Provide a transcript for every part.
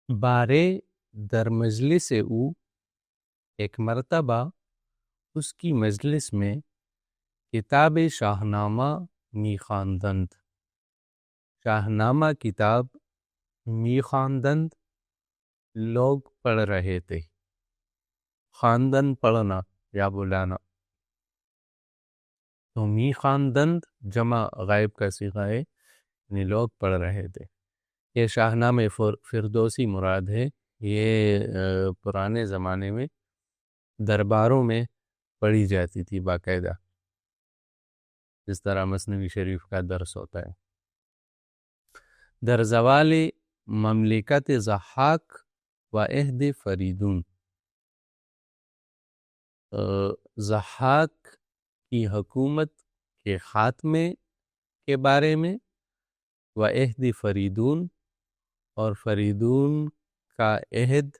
بارے در مجلس او، ایک مرتبہ اس کی مجلس میں کتاب شاہنامہ می خواندند. شاہنامہ کتاب می خواندند لوگ پڑھ رہے تھے. خواندن پڑھنا یا بلانا. تو می خواندند جمع غائب کا صیغہ ہے، یعنی لوگ پڑھ رہے تھے. یہ شاہنامہ فردوسی مراد ہے. یہ پرانے زمانے میں درباروں میں پڑھی جاتی تھی باقاعدہ، جس طرح مثنوی شریف کا درس ہوتا ہے. در زوال مملکت ضحاک و عہد فریدون، ضحاک کی حکومت کے خاتمے کے بارے میں، و عہد فریدون، اور فریدون کا عہد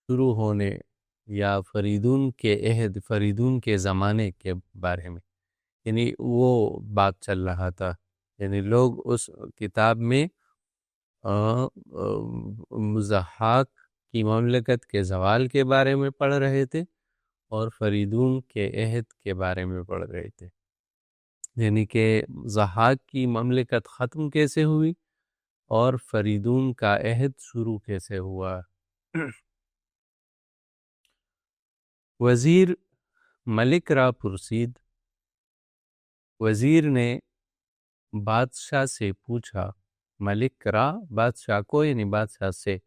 شروع ہونے یا فریدون کے عہد، فریدون کے زمانے کے بارے میں، یعنی وہ بات چل رہا تھا. یعنی لوگ اس کتاب میں ضحاک کی مملکت کے زوال کے بارے میں پڑھ رہے تھے اور فریدون کے عہد کے بارے میں پڑھ رہے تھے. یعنی کہ ضحاک کی مملکت ختم کیسے ہوئی اور فریدون کا عہد شروع کیسے ہوا. وزیر ملک را پرسید، وزیر نے بادشاہ سے پوچھا. ملک را بادشاہ کو، یعنی بادشاہ سے،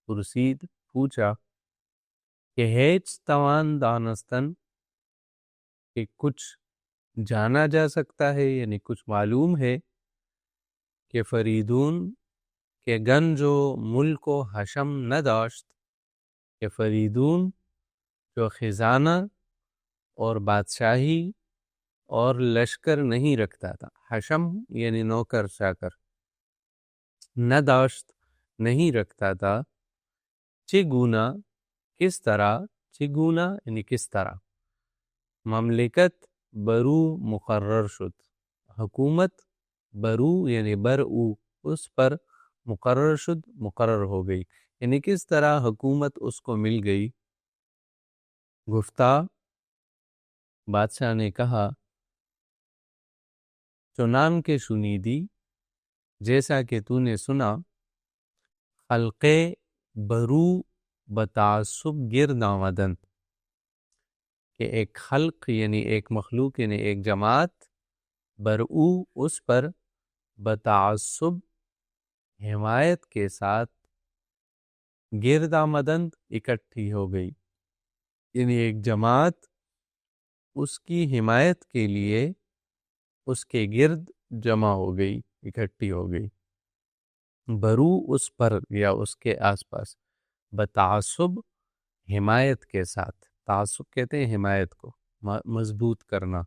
پرسید پوچھا کہ ہیچ توان دانستن، کہ کچھ جانا جا سکتا ہے، یعنی کچھ معلوم ہے کہ فریدون کے گنج و ملک و حشم نہ داشت، کہ فریدون جو خزانہ اور بادشاہی اور لشکر نہیں رکھتا تھا. حشم یعنی نوکر چاکر. نہ داشت نہیں رکھتا تھا. چگونا کس طرح، چگونا یعنی کس طرح، مملکت برو مقرر شد، حکومت برو یعنی برو اس پر مقرر شد، مقرر ہو گئی، یعنی کس طرح حکومت اس کو مل گئی. گفتہ بادشاہ نے کہا، چنان کے شنیدی، جیسا کہ تو نے سنا، خلق برو بتعصب گرد آمدن، کہ ایک خلق یعنی ایک مخلوق یعنی ایک جماعت، برو اس پر، بتعصب حمایت کے ساتھ، گرد آمدن اکٹھی ہو گئی، یعنی ایک جماعت اس کی حمایت کے لیے اس کے گرد جمع ہو گئی، اکٹھی ہو گئی. برو اس پر یا اس کے آس پاس، بتعصب حمایت کے ساتھ. تعصب کہتے ہیں حمایت کو، مضبوط کرنا.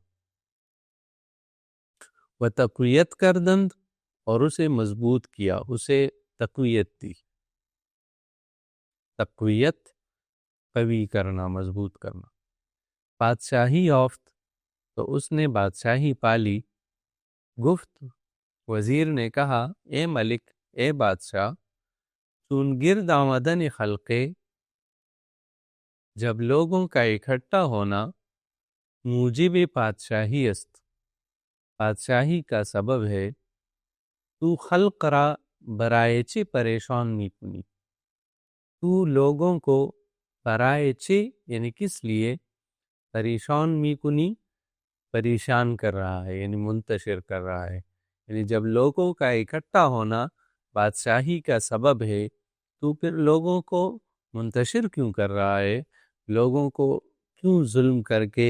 و تقویت کردند، اور اسے مضبوط کیا، اسے تقویت دی. تقویت قوی کرنا، مضبوط کرنا. بادشاہی یافت، تو اس نے بادشاہی پالی. گفت وزیر نے کہا، اے ملک، اے بادشاہ، چون گرد آمدن خلقے، جب لوگوں کا اکٹھا ہونا، موجب بادشاہی است، بادشاہی کا سبب ہے. تو خلق را برائے چی پریشان می کنی، تو لوگوں کو برائے چی یعنی کس لیے، پریشان می کنی پریشان کر رہا ہے، یعنی منتشر کر رہا ہے. یعنی جب لوگوں کا اکٹھا ہونا بادشاہی کا سبب ہے، تو پھر لوگوں کو منتشر کیوں کر رہا ہے، لوگوں کو کیوں ظلم کر کے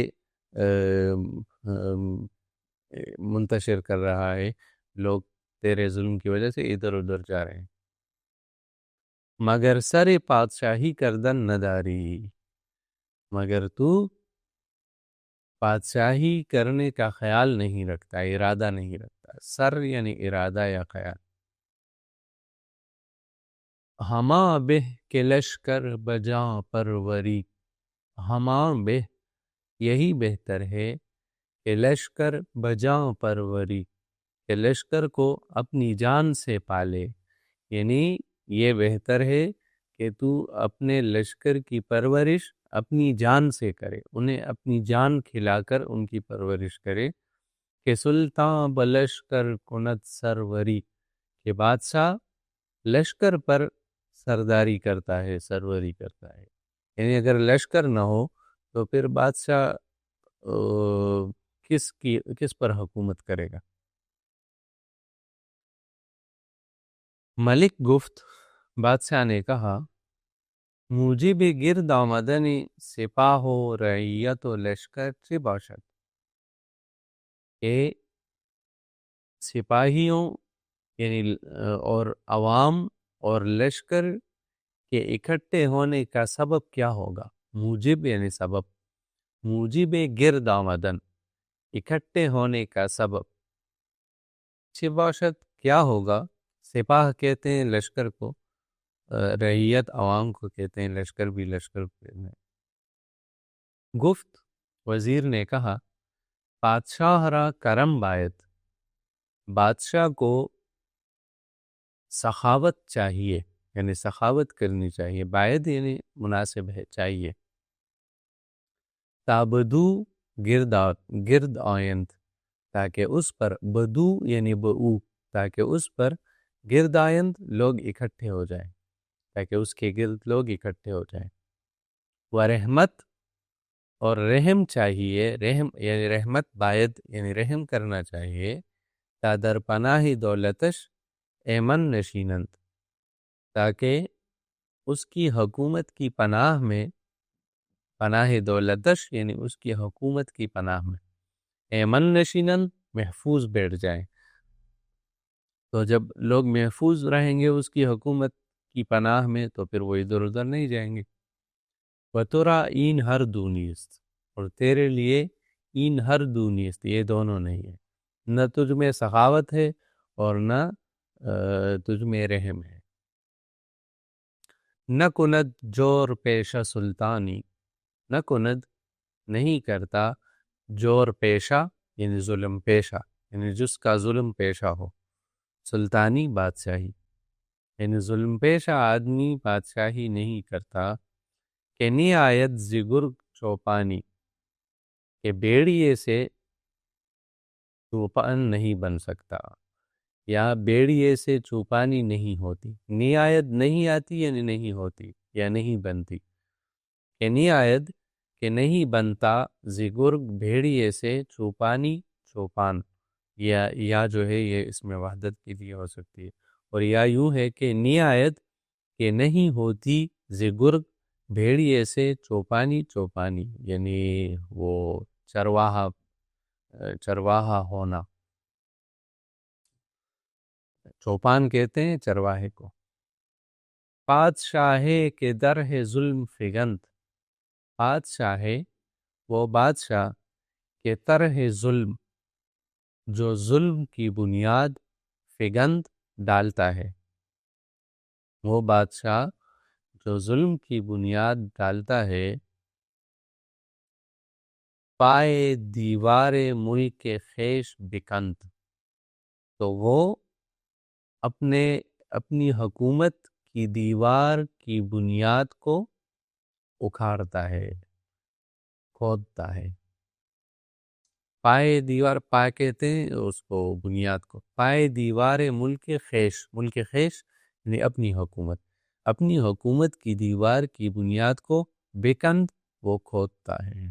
منتشر کر رہا ہے. لوگ تیرے ظلم کی وجہ سے ادھر ادھر جا رہے ہیں. مگر سر بادشاہی کردن نداری، مگر تو بادشاہی کرنے کا خیال نہیں رکھتا، ارادہ نہیں رکھتا. سر یعنی ارادہ یا خیال. ہما بہ کہ لشکر بجاں پروری، ہما بہ یہی بہتر ہے، کہ لشکر بجاں پروری، کہ لشکر کو اپنی جان سے پالے. یعنی یہ بہتر ہے کہ تو اپنے لشکر کی پرورش اپنی جان سے کرے، انہیں اپنی جان کھلا کر ان کی پرورش کرے، کہ سلطان بلشکر کنت سروری، کہ بادشاہ لشکر پر سرداری کرتا ہے، سروری کرتا ہے. یعنی اگر لشکر نہ ہو تو پھر بادشاہ کس پر حکومت کرے گا؟ ملک گفت، بادشاہ نے کہا، موجب گرد آمدنی سپاہ و رعیت و لشکر چه باشد، کہ سپاہیوں یعنی اور عوام اور لشکر کے اکٹھے ہونے کا سبب کیا ہوگا؟ موجب یعنی سبب، موجب گرد آمدن اکٹھے ہونے کا سبب، چه باشد کیا ہوگا؟ سپاہ کہتے ہیں لشکر کو، رعیت عوام کو کہتے ہیں، لشکر بھی لشکر کو کہتے ہیں. گفت، وزیر نے کہا، بادشاہ را کرم باید، بادشاہ کو سخاوت چاہیے، یعنی سخاوت کرنی چاہیے، باید یعنی مناسب ہے، چاہیے. تا بدو گرد آیند، تاکہ اس پر، بدو یعنی بؤ، تاکہ اس پر گرد آیند لوگ اکٹھے ہو جائیں، تاکہ اس کے گرد لوگ اکٹھے ہو جائیں. ورحمت اور رحم چاہیے، رحم یعنی رحمت باید یعنی رحم کرنا چاہیے. تا در پناہ دولتش ایمن نشینند، تاکہ اس کی حکومت کی پناہ میں، پناہ دولتش یعنی اس کی حکومت کی پناہ میں، ایمن نشینند محفوظ بیٹھ جائیں. تو جب لوگ محفوظ رہیں گے اس کی حکومت کی پناہ میں تو پھر وہ ادھر ادھر نہیں جائیں گے. وَتُرَا این ہر دونیست، اور تیرے لیے این ہر دونیست، یہ دونوں نہیں ہے، نہ تجھ میں سخاوت ہے اور نہ تجھ میں رحم ہے. نہ کند جور پیشہ سلطانی، نہ کند نہیں کرتا، جور پیشہ یعنی ظلم پیشہ، یعنی جس کا ظلم پیشہ ہو، سلطانی بادشاہی، یعنی ظلم پیشہ آدمی بادشاہی نہیں کرتا. کہ نی آیت زگرگ چوپانی، کہ بیڑیے سے چوپان نہیں بن سکتا، یا بیڑیے سے چوپانی نہیں ہوتی. نی آیت نہیں آتی یعنی نہیں ہوتی یا نہیں بنتی. کہ نی آیت کہ نہیں بنتا، زگرگ بھیڑیے سے، چوپانی چوپان، یا جو ہے یہ اس میں وحدت کے لیے ہو سکتی ہے، اور یا یوں ہے کہ نی آیت کہ نہیں ہوتی، زگرگ بھیڑیے سے، چوپانی چوپانی، یعنی وہ چرواہا ہونا، چوپان کہتے ہیں چرواہے کو. بادشاہ کے در ہے ظلم فگند، بادشاہ وہ بادشاہ کے طرح ظلم جو ظلم کی بنیاد، فگند ڈالتا ہے، وہ بادشاہ جو ظلم کی بنیاد ڈالتا ہے. پائے دیوار ملک خیش بکند، تو وہ اپنی حکومت کی دیوار کی بنیاد کو اکھاڑتا ہے، کھودتا ہے. پائے دیوار، پائے کہتے ہیں اس کو بنیاد کو، پائے دیوار ملک خیش، ملک خیش یعنی اپنی حکومت، اپنی حکومت کی دیوار کی بنیاد کو بکند وہ کھودتا ہے.